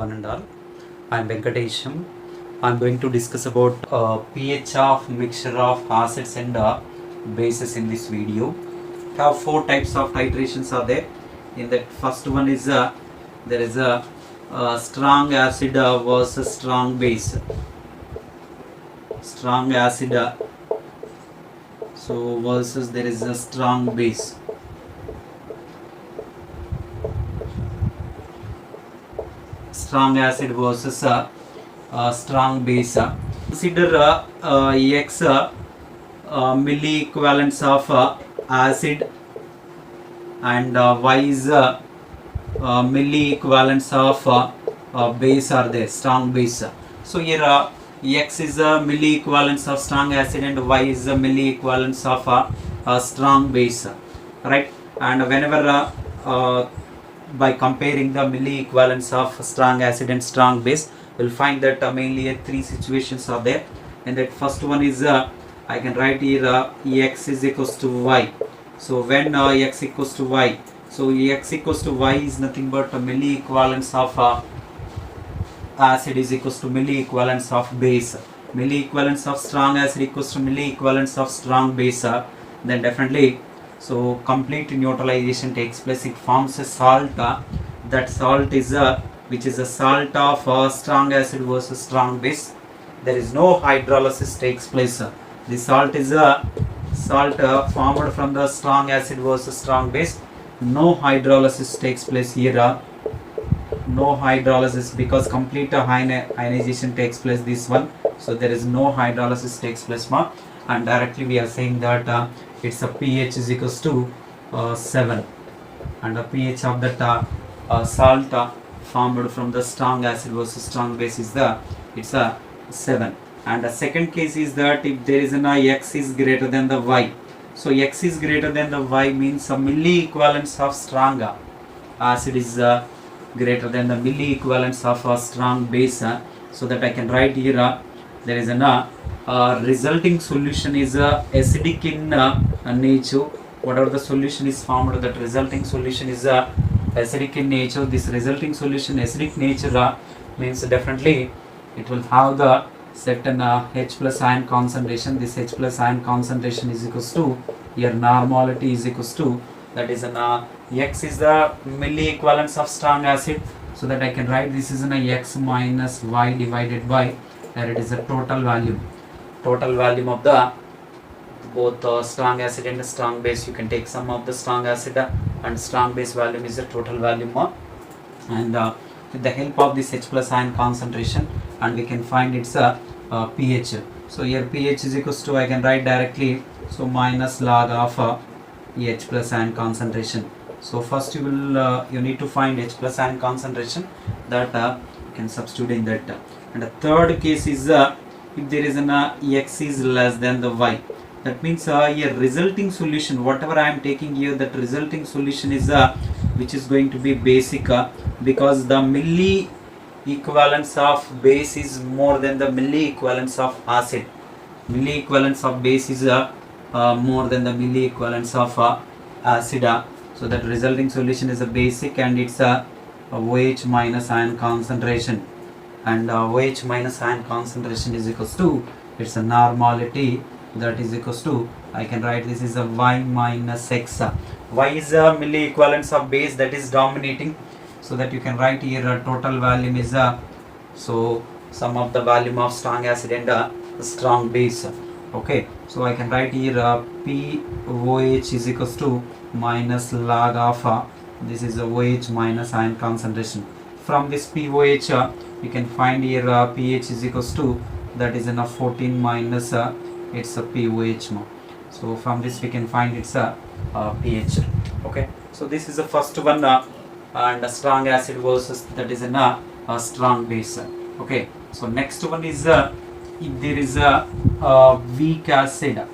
one and all. I am Venkatesham. I am going to discuss about pH of mixture of acids and bases in this video. Have four types of titrations are there. In that first one is there is a strong acid versus strong base. Strong acid so versus there is a strong base. Strong acid versus strong base. Consider X milli equivalents of acid and Y is milli equivalents of base are there, strong base. So here X is milli equivalents of strong acid and Y is milli equivalents of strong base, right? And whenever by comparing the milli equivalents of strong acid and strong base, we'll find that mainly three situations are there. And that first one is I can write here X is equals to Y. So when X equals to Y, so X equals to Y is nothing but milli equivalents of acid is equals to milli equivalents of base. Milli equivalents of strong acid equals to milli equivalents of strong base. Then definitely, so complete neutralization takes place. It forms a salt. That salt is which is a salt of strong acid versus strong base. There is no hydrolysis takes place. The salt is a salt formed from the strong acid versus strong base. No hydrolysis takes place here. No hydrolysis because complete ionization takes place this one. So there is no hydrolysis takes place, and directly we are saying that it's a pH is equals to 7, and the pH of that salt formed from the strong acid versus strong base is it's a 7. And the second case is that if there is an X is greater than the Y, so X is greater than the Y means a milli equivalents of strong acid is greater than the milli equivalents of a strong base. So that I can write here there is an resulting solution is acidic in nature. Whatever the solution is formed, that resulting solution is acidic in nature. This resulting solution acidic nature means definitely it will have the certain H plus ion concentration. This H plus ion concentration is equals to, here normality is equals to, that is an X is the milli equivalents of strong acid. So that I can write this is an X minus Y divided by, there it is a total volume. Total volume of the both strong acid and strong base. You can take sum of the strong acid and strong base volume is the total volume, and with the help of this H plus ion concentration, and we can find its pH. So here pH is equals to, I can write directly, so minus log of H plus ion concentration. So first you will you need to find H plus ion concentration, that you can substitute in that. And the third case is if there is an X is less than the Y, that means here resulting solution, whatever I am taking here, that resulting solution is which is going to be basic because the milli equivalence of base is more than the milli equivalence of acid. Milli equivalence of base is more than the milli equivalence of acid. So that resulting solution is a basic, and it's a OH minus ion concentration, and OH minus ion concentration is equals to, it's a normality, that is equals to, I can write this is a Y minus X. Y is a milli equivalence of base, that is dominating. So that you can write here total volume is so sum of the volume of strong acid and strong base. Okay, so I can write here POH is equals to minus log of this is a OH minus ion concentration. From this POH you can find here pH is equals to, that is in a 14 minus it's a POH. So from this we can find it's a pH. Okay, so this is the first one, and a strong acid versus that is in a strong base. Okay, so next one is if there is a weak acid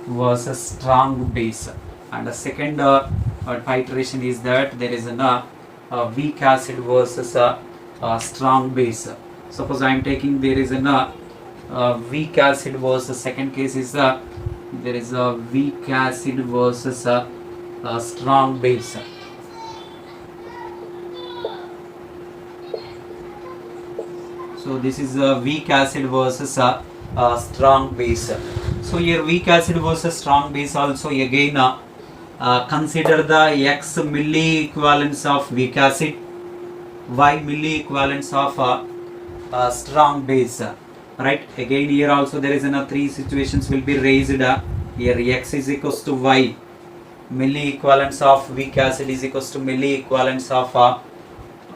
versus strong base, and the second titration is that there is a weak acid versus a strong base. Suppose I am taking there is a weak acid versus, second case is there is a weak acid versus a strong base. So this is a weak acid versus a strong base. So here weak acid versus strong base also again consider the X milli equivalents of weak acid, Y milli equivalents of strong base. Right, again here also there is three situations will be raised. Here X is equals to Y milli equivalents of weak acid is equals to milli equivalents of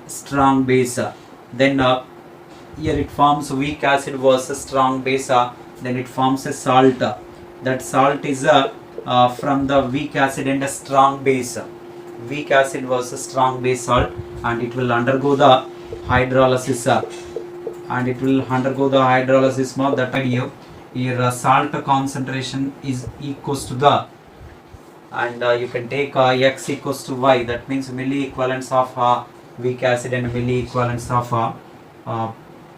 strong base. Then here it forms weak acid versus strong base. Then it forms a salt. That salt is from the weak acid and a strong base. Weak acid versus strong base salt, and it will undergo the hydrolysis. Now that idea here salt concentration is equals to the, and you can take X equals to Y, that means milli equivalents of weak acid and milli equivalents of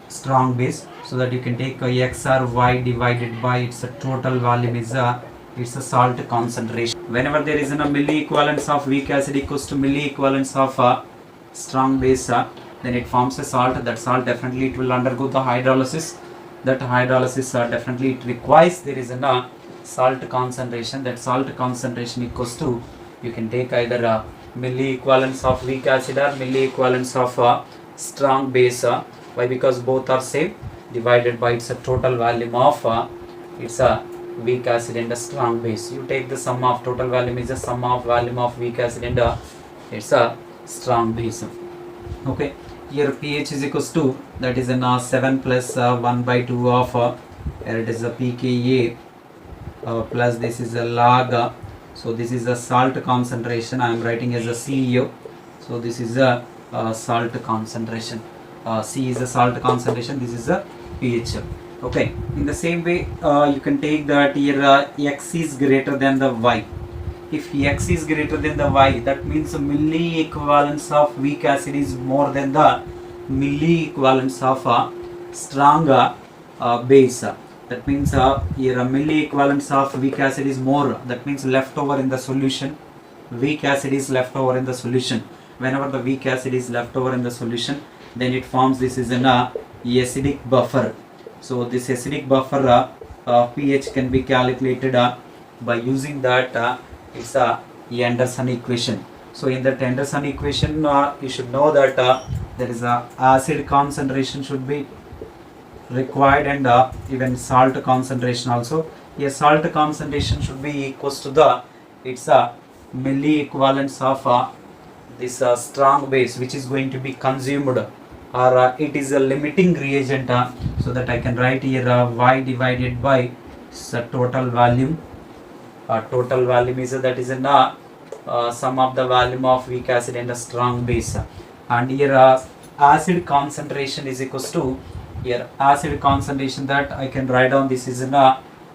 strong base, so that you can take X or Y divided by its total volume is it's a salt concentration. Whenever there is a milli equivalents of weak acid equals to milli equivalents of strong base, then it forms a salt. That salt definitely it will undergo the hydrolysis. That hydrolysis definitely it requires there is a salt concentration. That salt concentration equals to, you can take either milli equivalents of weak acid or milli equivalents of strong base. Why? Because both are same, divided by its total volume of its weak acid and a strong base. You take the sum of total volume is the sum of volume of weak acid and it's a strong base. Okay, here pH is equals to, that is in 7 plus 1 by 2 of here it is a pKa plus this is a log. So this is a salt concentration, I am writing as a CEO. So this is a salt concentration. C is a salt concentration, this is a pH. Okay, in the same way you can take that here X is greater than the Y. If X is greater than the Y, that means milli equivalence of weak acid is more than the milli equivalence of strong base. That means here milli equivalence of weak acid is more, that means left over in the solution. Weak acid is left over in the solution. Whenever the weak acid is left over in the solution, then it forms, this is an acidic buffer. So this acidic buffer pH can be calculated by using that it's a Anderson equation. So in that Anderson equation you should know that there is a acid concentration should be required, and even salt concentration also. Here salt concentration should be equals to the, it's a milli equivalence of this strong base which is going to be consumed, or it is a limiting reagent, so that I can write here Y divided by total volume. Total volume is that is in sum of the volume of weak acid and a strong base. And here acid concentration is equals to, here acid concentration that I can write down, this is in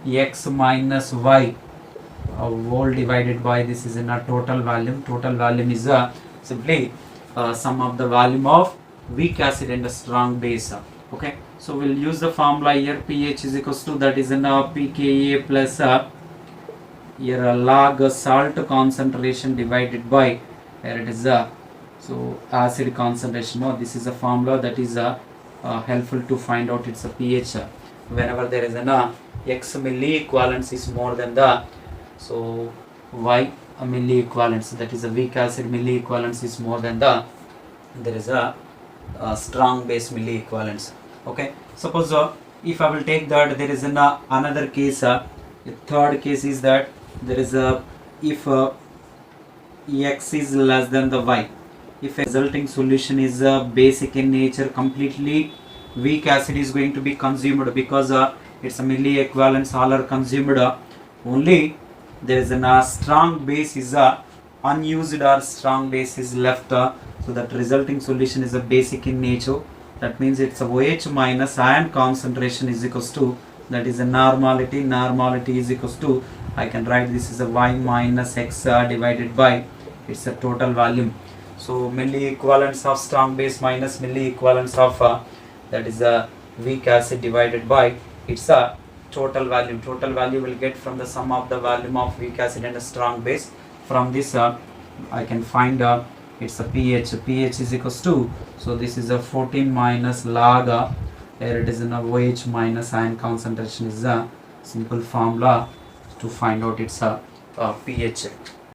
X minus Y whole divided by this is in total volume. Total volume is simply sum of the volume of weak acid and a strong base. Okay, so we'll use the formula here. pH is equals to, that is in pKa plus here a log salt concentration divided by, here it is so acid concentration. No, this is a formula that is helpful to find out its pH. Whenever there is an X milli equivalence is more than the, so Y milli equivalence, that is a weak acid milli equivalence is more than the, there is a strong base milli equivalence. Okay, suppose if I will take that there is another case, the third case is that there is a, if X is less than the Y, if a resulting solution is basic in nature, completely weak acid is going to be consumed, because it's a milli equivalence all are consumed, only there is a strong base is unused, or strong base is left, so that resulting solution is a basic in nature. That means it's a OH minus ion concentration is equals to, that is a normality. Normality is equals to, I can write this is a Y minus X divided by it's a total volume. So milli equivalence of strong base minus milli equivalence of that is a weak acid divided by its a total value. Total value will get from the sum of the volume of weak acid and a strong base. From this I can find it's a pH. pH is equals to, so this is a 14 minus log Here it is in a OH minus ion concentration is a simple formula to find out its pH.